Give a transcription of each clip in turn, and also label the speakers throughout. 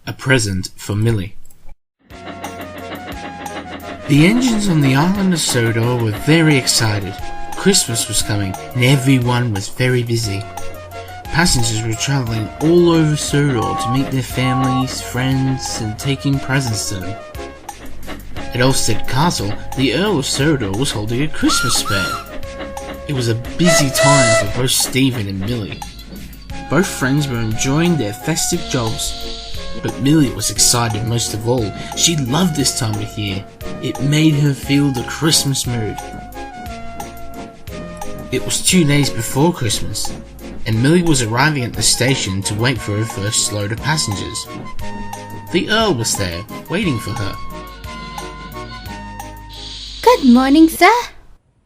Speaker 1: A present for Millie. The engines on the island of Sodor were very excited. Christmas was coming and everyone was very busy. Passengers were travelling all over Sodor to meet their families, friends, and taking presents to them. At Elstead Castle, the Earl of Sodor was holding a Christmas fair. It was a busy time for both Stephen and Millie. Both friends were enjoying their festive jobs. But Millie was excited most of all. She loved this time of year. It made her feel the Christmas mood. It was 2 days before Christmas, and Millie was arriving at the station to wait for her first load of passengers. The Earl was there, waiting for her.
Speaker 2: Good morning, sir.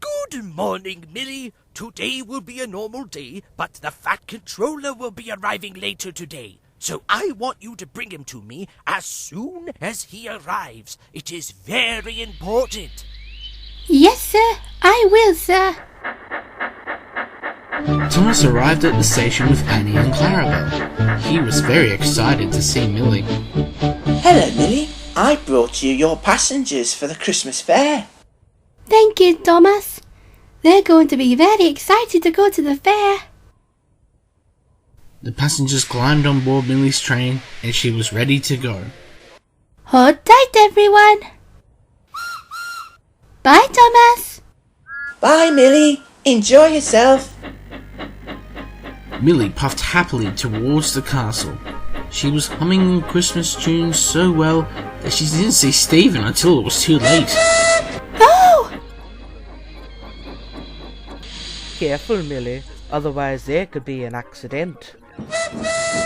Speaker 3: Good morning, Millie. Today will be a normal day, but the Fat Controller will be arriving later today. So I want you to bring him to me as soon as he arrives. It is very important.
Speaker 2: Yes, sir. I will, sir.
Speaker 1: Thomas arrived at the station with Annie and Clarabelle. He was very excited to see Millie.
Speaker 4: Hello, Millie. I brought you your passengers for the Christmas fair.
Speaker 2: Thank you, Thomas. They're going to be very excited to go to the fair.
Speaker 1: The passengers climbed on board Millie's train and she was ready to go.
Speaker 2: Hold tight, everyone. Bye, Thomas.
Speaker 4: Bye, Millie. Enjoy yourself.
Speaker 1: Millie puffed happily towards the castle. She was humming Christmas tunes so well that she didn't see Stephen until it was too late.
Speaker 2: Oh!
Speaker 5: Careful, Millie, otherwise there could be an accident.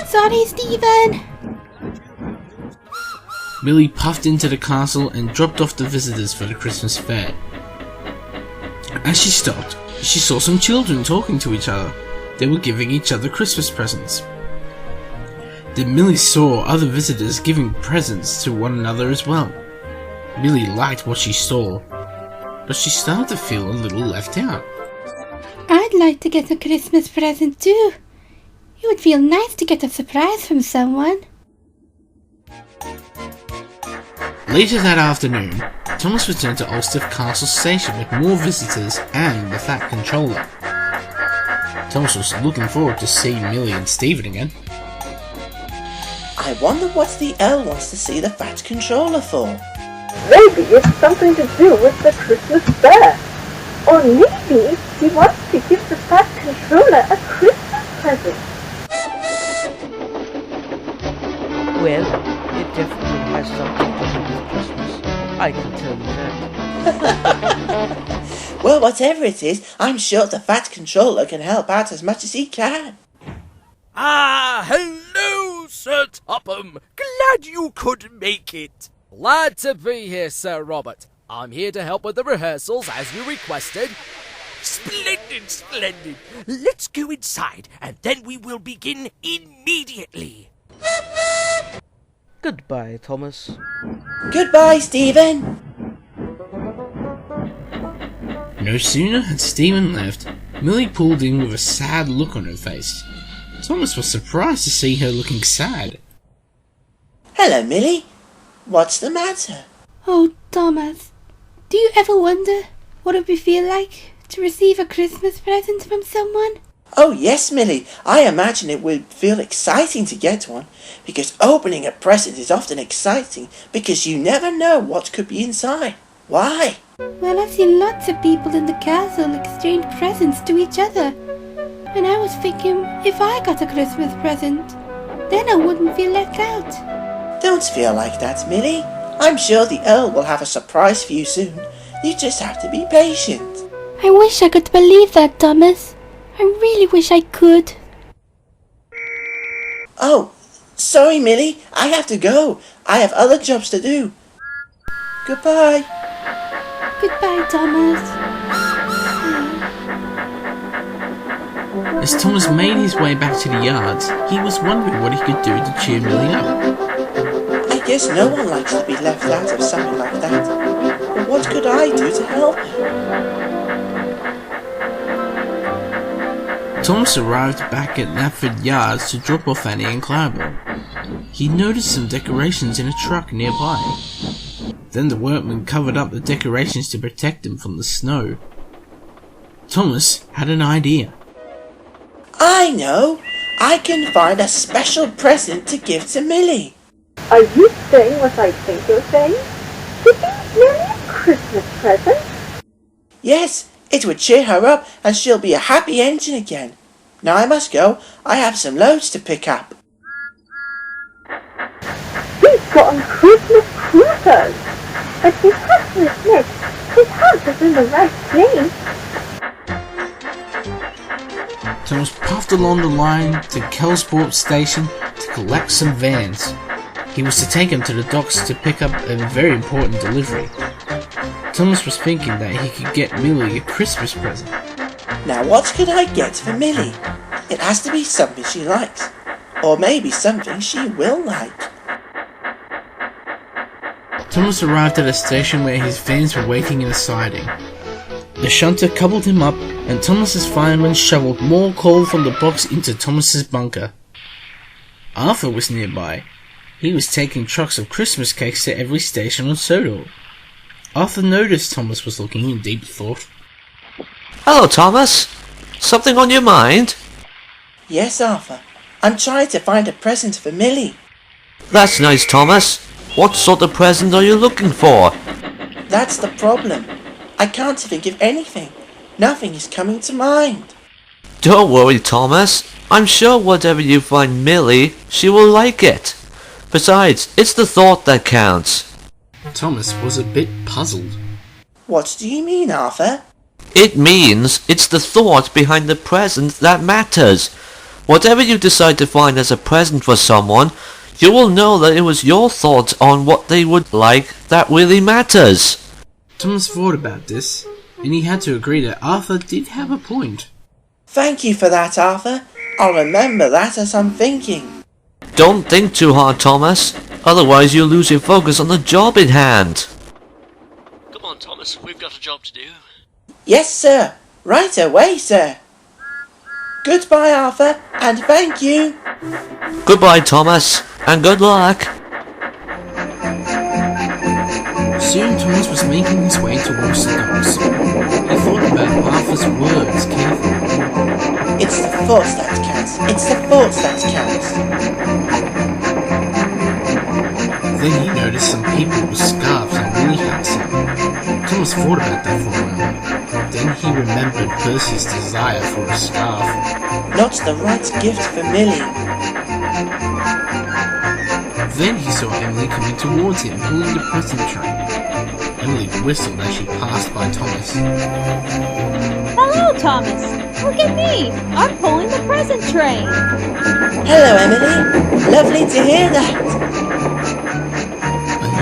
Speaker 2: Sorry, Stephen.
Speaker 1: Millie puffed into the castle and dropped off the visitors for the Christmas fair. As she stopped, she saw some children talking to each other. They were giving each other Christmas presents. Then Millie saw other visitors giving presents to one another as well. Millie liked what she saw, but she started to feel a little left out.
Speaker 2: I'd like to get a Christmas present too. It would feel nice to get a surprise from someone.
Speaker 1: Later that afternoon, Thomas returned to Ulster Castle Station with more visitors and the Fat Controller. Thomas was looking forward to seeing Millie and Stephen again.
Speaker 4: I wonder what the Earl wants to see the Fat Controller for.
Speaker 6: Maybe it's something to do with the Christmas fair. Or maybe he wants to give the Fat Controller a Christmas present.
Speaker 5: Well, it definitely has something to do with Christmas. I can tell you that.
Speaker 4: Well, whatever it is, I'm sure the Fat Controller can help out as much as he can.
Speaker 3: Ah, hello, Sir Topham. Glad you could make it. Glad to be here, Sir Robert. I'm here to help with the rehearsals as you requested. Splendid, splendid. Let's go inside and then we will begin immediately.
Speaker 5: Goodbye, Thomas.
Speaker 4: Goodbye, Stephen.
Speaker 1: No sooner had Stephen left, Millie pulled in with a sad look on her face. Thomas was surprised to see her looking sad.
Speaker 4: Hello, Millie. What's the matter?
Speaker 2: Oh, Thomas. Do you ever wonder what it would feel like to receive a Christmas present from someone?
Speaker 4: Oh yes, Millie. I imagine it would feel exciting to get one, because opening a present is often exciting because you never know what could be inside. Why?
Speaker 2: Well, I've seen lots of people in the castle exchange presents to each other. And I was thinking, if I got a Christmas present, then I wouldn't feel left out.
Speaker 4: Don't feel like that, Millie. I'm sure the Earl will have a surprise for you soon. You just have to be patient.
Speaker 2: I wish I could believe that, Thomas. I really wish I could.
Speaker 4: Oh, sorry, Millie. I have to go. I have other jobs to do. Goodbye.
Speaker 2: Goodbye, Thomas.
Speaker 1: As Thomas made his way back to the yards, he was wondering what he could do to cheer Millie up.
Speaker 4: I guess no one likes to be left out of something like that. But what could I do to help her?
Speaker 1: Thomas arrived back at Knapford Yards to drop off Annie and Clarabelle. he noticed some decorations in a truck nearby. Then the workman covered up the decorations to protect him from the snow. Thomas had an idea.
Speaker 4: I know! I can find a special present to give to Millie.
Speaker 6: Are you saying what I think you're saying? Giving Millie a Christmas present?
Speaker 4: Yes, it would cheer her up and she'll be a happy engine again. Now I must go. I have some loads to pick up.
Speaker 6: He's gotten Christmas cruisers, but he has to admit his heart is in the right place.
Speaker 1: Thomas puffed along the line to Kelsport station to collect some vans. He was to take them to the docks to pick up a very important delivery. Thomas was thinking that he could get Millie a Christmas present.
Speaker 4: Now what could I get for Millie? It has to be something she likes. Or maybe something she will like.
Speaker 1: Thomas arrived at a station where his vans were waiting in a siding. The shunter coupled him up, and Thomas's fireman shoveled more coal from the box into Thomas's bunker. Arthur was nearby. He was taking trucks of Christmas cakes to every station on Sodor. Arthur noticed Thomas was looking in deep thought.
Speaker 7: Hello, Thomas. Something on your mind?
Speaker 4: Yes, Arthur. I'm trying to find a present for Millie.
Speaker 7: That's nice, Thomas. What sort of present are you looking for?
Speaker 4: That's the problem. I can't think of anything. Nothing is coming to mind.
Speaker 7: Don't worry, Thomas. I'm sure whatever you find Millie, she will like it. Besides, it's the thought that counts.
Speaker 1: Thomas was a bit puzzled.
Speaker 4: What do you mean, Arthur?
Speaker 7: It means it's the thought behind the present that matters. Whatever you decide to find as a present for someone, you will know that it was your thought on what they would like that really matters.
Speaker 1: Thomas thought about this, and he had to agree that Arthur did have a point.
Speaker 4: Thank you for that, Arthur. I'll remember that as I'm thinking.
Speaker 7: Don't think too hard, Thomas. Otherwise you'll lose your focus on the job in hand.
Speaker 8: Come on, Thomas. We've got a job to do.
Speaker 4: Yes, sir. Right away, sir. Goodbye, Arthur, and thank you.
Speaker 7: Goodbye, Thomas, and good luck.
Speaker 1: Soon Thomas was making his way towards the docks. He thought about Arthur's words carefully.
Speaker 4: It's the thoughts that counts. It's the thoughts that counts.
Speaker 1: Then he noticed some people with scarves and woolly hats on. Thomas thought about that for a moment. Then he remembered Percy's desire for a scarf.
Speaker 4: Not the right gift for Millie.
Speaker 1: Then he saw Emily coming towards him, pulling the present train. Emily whistled as she passed by Thomas.
Speaker 9: Hello, Thomas. Look at me. I'm pulling the present train.
Speaker 4: Hello, Emily. Lovely to hear that.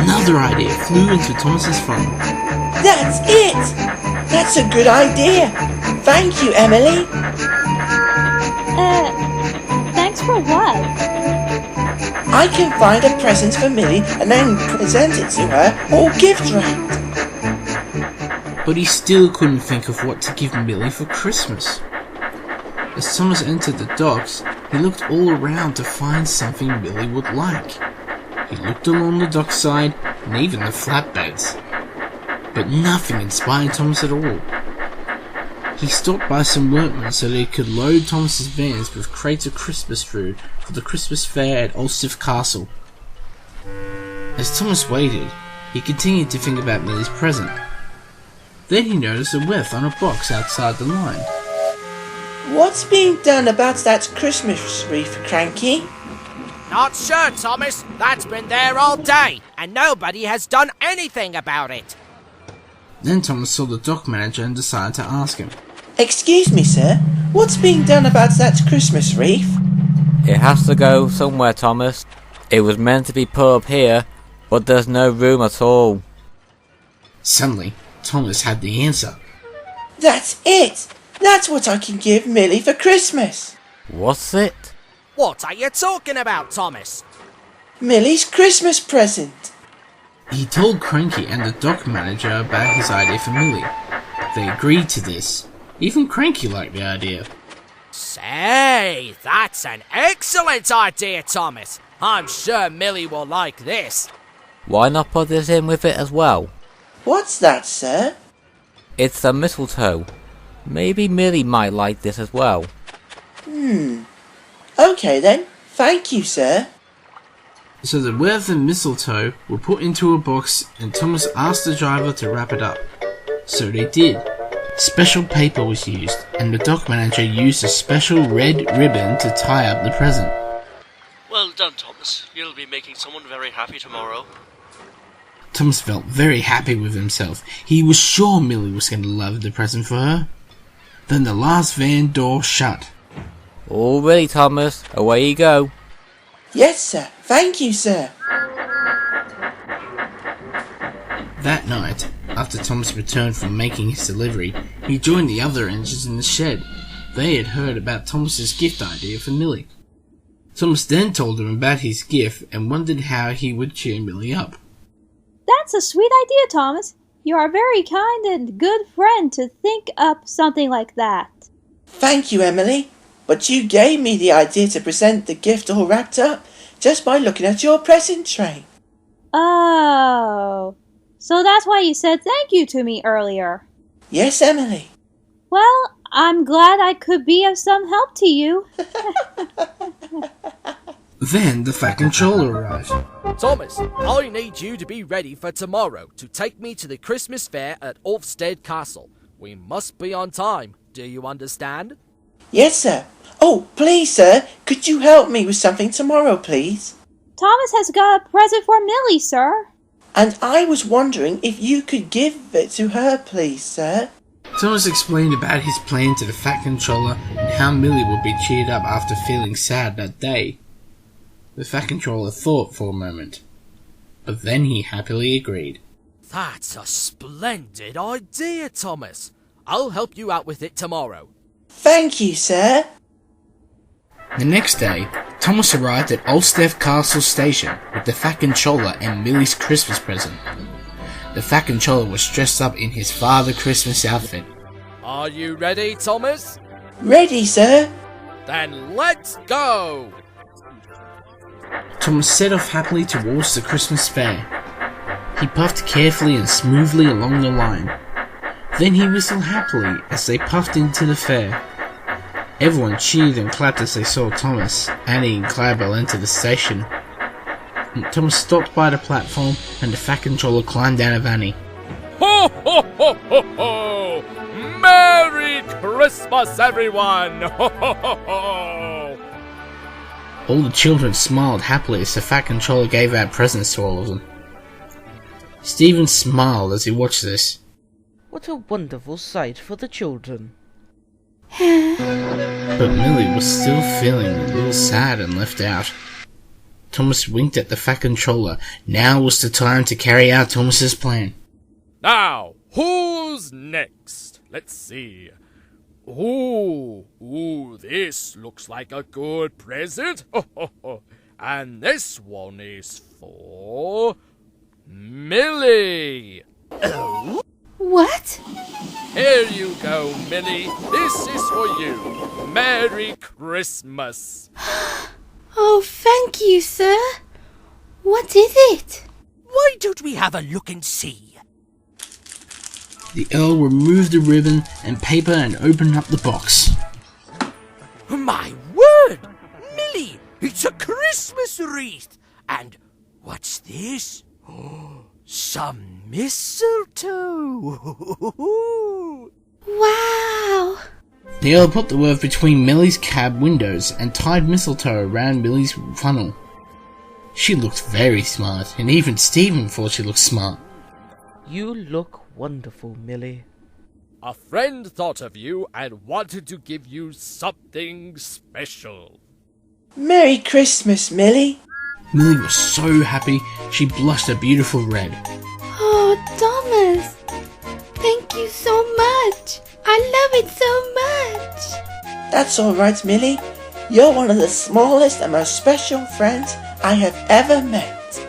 Speaker 1: Another idea flew into Thomas's phone.
Speaker 4: That's it. That's a good idea. Thank you, Emily.
Speaker 9: Thanks for what?
Speaker 4: I can find a present for Millie and then present it to her, all gift wrapped.
Speaker 1: But he still couldn't think of what to give Millie for Christmas. As Thomas entered the docks, he looked all around to find something Millie would like. He looked along the dockside and even the flatbeds. But nothing inspired Thomas at all. He stopped by some workmen so they could load Thomas's vans with crates of Christmas food for the Christmas fair at Ulster Castle. As Thomas waited, he continued to think about Millie's present. Then he noticed a whiff on a box outside the line.
Speaker 4: What's being done about that Christmas wreath, Cranky?
Speaker 3: Not sure, Thomas. That's been there all day, and nobody has done anything about it.
Speaker 1: Then Thomas saw the dock manager and decided to ask him.
Speaker 4: Excuse me, sir. What's being done about that Christmas wreath?
Speaker 10: It has to go somewhere, Thomas. It was meant to be put up here, but there's no room at all.
Speaker 1: Suddenly, Thomas had the answer.
Speaker 4: That's it! That's what I can give Millie for Christmas!
Speaker 10: What's it?
Speaker 3: What are you talking about, Thomas?
Speaker 4: Millie's Christmas present!
Speaker 1: He told Cranky and the dock manager about his idea for Millie. They agreed to this. Even Cranky liked the idea.
Speaker 3: Say, that's an excellent idea, Thomas. I'm sure Millie will like this.
Speaker 10: Why not put this in with it as well?
Speaker 4: What's that, sir?
Speaker 10: It's the mistletoe. Maybe Millie might like this as well.
Speaker 4: Okay then. Thank you, sir.
Speaker 1: So the wreath and mistletoe were put into a box and Thomas asked the driver to wrap it up. So they did. Special paper was used and the dock manager used a special red ribbon to tie up the present.
Speaker 8: Well done, Thomas. You'll be making someone very happy tomorrow.
Speaker 1: Thomas felt very happy with himself. He was sure Millie was going to love the present for her. Then the last van door shut.
Speaker 10: All ready, Thomas. Away you go.
Speaker 4: Yes, sir. Thank you, sir.
Speaker 1: That night, after Thomas returned from making his delivery, he joined the other engines in the shed. They had heard about Thomas's gift idea for Millie. Thomas then told them about his gift and wondered how he would cheer Millie up.
Speaker 9: That's a sweet idea, Thomas. You are a very kind and good friend to think up something like that.
Speaker 4: Thank you, Emily. But you gave me the idea to present the gift all wrapped up just by looking at your present tray.
Speaker 9: Oh, so that's why you said thank you to me earlier.
Speaker 4: Yes, Emily.
Speaker 9: Well, I'm glad I could be of some help to you.
Speaker 1: Then the Fat Controller arrived.
Speaker 3: Thomas, I need you to be ready for tomorrow to take me to the Christmas fair at Ulfstead Castle. We must be on time. Do you understand?
Speaker 4: Yes, sir. Oh, please, sir, could you help me with something tomorrow, please?
Speaker 9: Thomas has got a present for Millie, sir.
Speaker 4: And I was wondering if you could give it to her, please, sir.
Speaker 1: Thomas explained about his plan to the Fat Controller and how Millie would be cheered up after feeling sad that day. The Fat Controller thought for a moment, but then he happily agreed.
Speaker 3: That's a splendid idea, Thomas. I'll help you out with it tomorrow.
Speaker 4: Thank you, sir.
Speaker 1: The next day, Thomas arrived at Ulfstead Castle Station with the Fat Controller and Millie's Christmas present. The Fat Controller was dressed up in his Father Christmas outfit.
Speaker 3: Are you ready, Thomas?
Speaker 4: Ready, sir.
Speaker 3: Then let's go!
Speaker 1: Thomas set off happily towards the Christmas fair. He puffed carefully and smoothly along the line. Then he whistled happily as they puffed into the fair. Everyone cheered and clapped as they saw Thomas, Annie and Clarabelle enter the station. Thomas stopped by the platform and the Fat Controller climbed out of Annie.
Speaker 3: Ho ho ho ho ho! Merry Christmas, everyone! Ho ho ho ho!
Speaker 1: All the children smiled happily as the Fat Controller gave out presents to all of them. Stephen smiled as he watched this.
Speaker 5: What a wonderful sight for the children.
Speaker 1: But Millie was still feeling a little sad and left out. Thomas winked at the Fat Controller. Now was the time to carry out Thomas's plan.
Speaker 3: Now, who's next? Let's see. Ooh, this looks like a good present. And this one is for Millie.
Speaker 2: What?
Speaker 3: Here you go, Millie. This is for you. Merry Christmas.
Speaker 2: Oh, thank you, sir. What is it?
Speaker 3: Why don't we have a look and see?
Speaker 1: The Earl removed the ribbon and paper and opened up the box.
Speaker 3: My word! Millie, it's a Christmas wreath. And what's this? Some mistletoe.
Speaker 2: Wow.
Speaker 1: The Earl put the wreath between Millie's cab windows and tied mistletoe around Millie's funnel. She looked very smart, and even Stephen thought she looked smart.
Speaker 5: You look wonderful, Millie.
Speaker 3: A friend thought of you and wanted to give you something special.
Speaker 4: Merry Christmas, Millie.
Speaker 1: Millie was so happy, she blushed a beautiful red.
Speaker 2: Oh, Thomas. Thank you so much. I love it so much.
Speaker 4: That's all right, Millie. You're one of the smallest and most special friends I have ever met.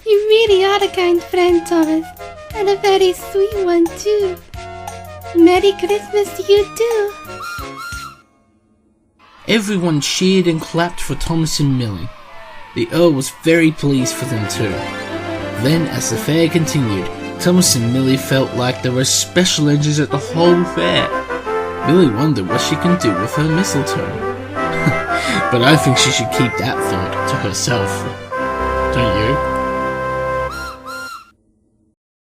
Speaker 2: You really are a kind friend, Thomas. And a very sweet one, too. Merry Christmas to you, too.
Speaker 1: Everyone cheered and clapped for Thomas and Millie. The Earl was very pleased for them too. Then, as the fair continued, Thomas and Millie felt like there were special edges at the whole fair. Millie wondered what she can do with her mistletoe. But I think she should keep that thought to herself.